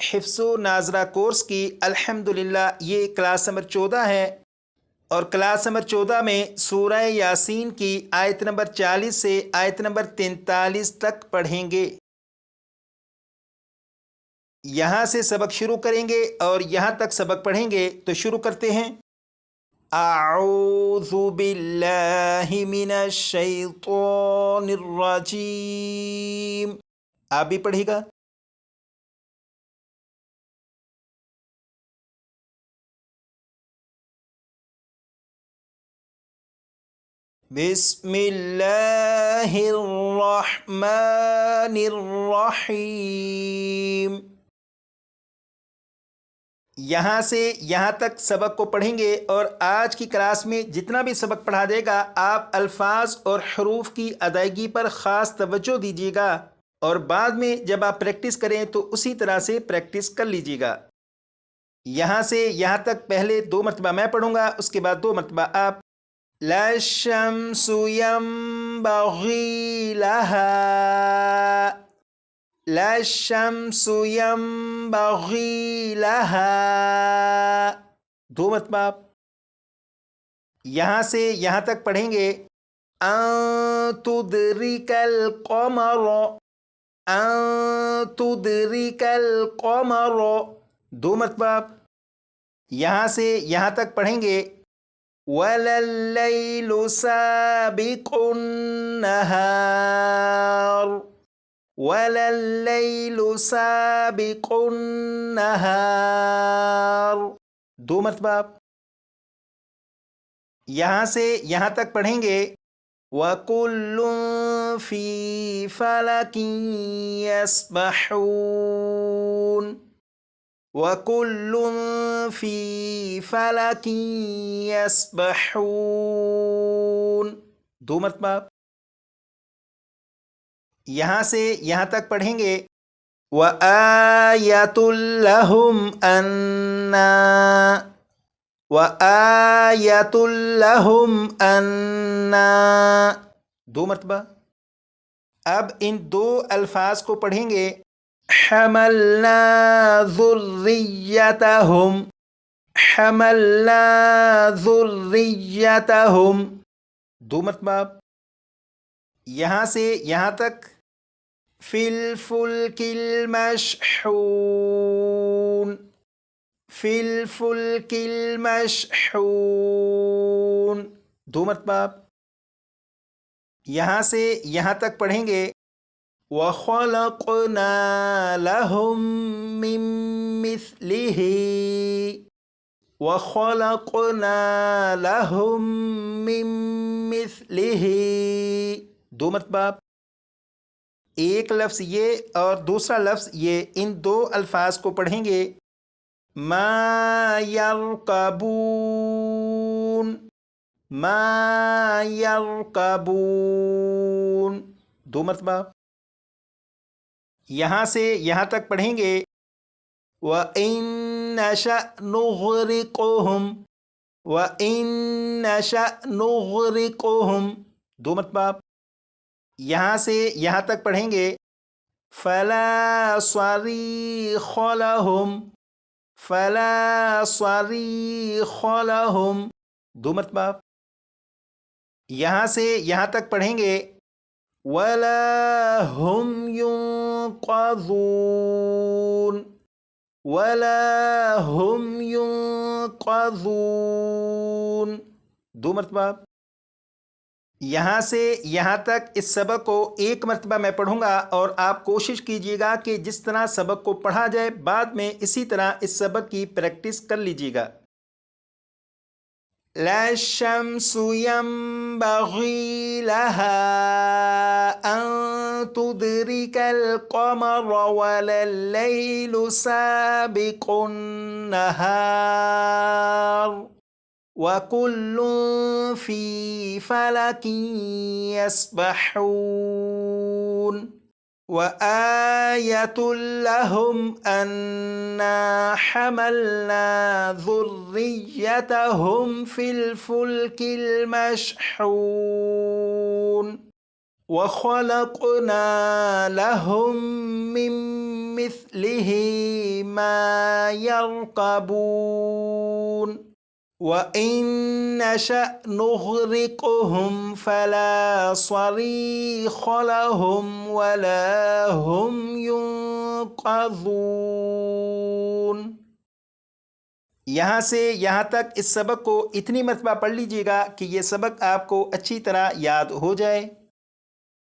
حفظ و ناظرہ کورس کی الحمدللہ یہ کلاس نمبر 14 ہے، اور کلاس نمبر 14 میں سورہ یاسین کی آیت نمبر 40 سے آیت نمبر 43 تک پڑھیں گے۔ یہاں سے سبق شروع کریں گے اور یہاں تک سبق پڑھیں گے، تو شروع کرتے ہیں۔ اعوذ باللہ من الشیطان الرجیم۔ آپ بھی پڑھے گا۔ بسم اللہ الرحمن الرحیم۔ یہاں سے یہاں تک سبق کو پڑھیں گے، اور آج کی کلاس میں جتنا بھی سبق پڑھا دے گا آپ الفاظ اور حروف کی ادائیگی پر خاص توجہ دیجیے گا، اور بعد میں جب آپ پریکٹس کریں تو اسی طرح سے پریکٹس کر لیجیے گا۔ یہاں سے یہاں تک پہلے 2 مرتبہ میں پڑھوں گا، اس کے بعد 2 مرتبہ آپ۔ لا الشمس ينبغي لها، لا الشمس ينبغي لها، 2 مرتبہ آپ۔ یہاں سے یہاں تک پڑھیں گے ان تدرک القمر، ان تدرک القمر، 2 مرتبہ آپ۔ یہاں سے یہاں تک پڑھیں گے وَلَا اللَّيْلُ سَابِقُ النَّهَارِ، وَلَا اللَّيْلُ سَابِقُ النَّهَارِ، 2 مرتبہ آپ۔ یہاں سے یہاں تک پڑھیں گے وَكُلٌّ فِي فَلَكٍ يَسْبَحُونَ، وَكُلٌّ فِي فَلَكٍ يَسْبَحُونَ، 2 مرتبہ آپ۔ یہاں سے یہاں تک پڑھیں گے وَآيَةٌ لَهُمْ أَنَّا، وَآيَةٌ لَهُمْ أَنَّا، 2 مرتبہ۔ اب ان 2 الفاظ کو پڑھیں گے حملنا ذریتہم، حملنا ذریتہم، 2 مرتبہ۔ یہاں سے یہاں تک فی الفلک المشحون، فی الفلک المشحون، 2 مرتبہ۔ یہاں سے یہاں تک پڑھیں گے وَخَلَقْنَا لَهُم مِّن مِّثْلِهِ، وَخَلَقْنَا لَهُم مِّن مِّثْلِهِ، 2 مرتبہ۔ ایک لفظ یہ اور دوسرا لفظ یہ، ان 2 الفاظ کو پڑھیں گے ما يركبون، ما يركبون، 2 مرتبہ۔ یہاں سے یہاں تک پڑھیں گے وَإِن نَّشَأْ نُغْرِقْهُمْ، وَإِن نَّشَأْ نُغْرِقْهُمْ، 2 مرتبہ۔ یہاں سے یہاں تک پڑھیں گے فَلَا صَرِيخَ لَهُمْ، فَلَا صَرِيخَ لَهُمْ، 2 مرتبہ۔ یہاں سے یہاں تک پڑھیں گے وَلَا هُمْ يُنقَذُونَ، وَلَا هُمْ يُنقَذُونَ، 2 مرتبہ۔ یہاں سے یہاں تک اس سبق کو 1 مرتبہ میں پڑھوں گا، اور آپ کوشش کیجیے گا کہ جس طرح سبق کو پڑھا جائے بعد میں اسی طرح اس سبق کی پریکٹس کر لیجیے گا۔ لا الشمس ينبغي لها أن تدرك القمر ولا الليل سابق النهار وكل في فلك يسبحون وآية لهم أنا حملنا ذريتهم في الفلك المشحون، وَخَلَقْنَا لَهُم مِّن مِّثْلِهِ مَا يَرْكَبُونَ وَإِن نَّشَأْ نُغْرِقْهُمْ فَلَا صَرِيخَ لَهُمْ وَلَا هُمْ يُنقَذُونَ۔ یہاں سے یہاں تک اس سبق کو اتنی مرتبہ پڑھ لیجئے گا کہ یہ سبق آپ کو اچھی طرح یاد ہو جائے۔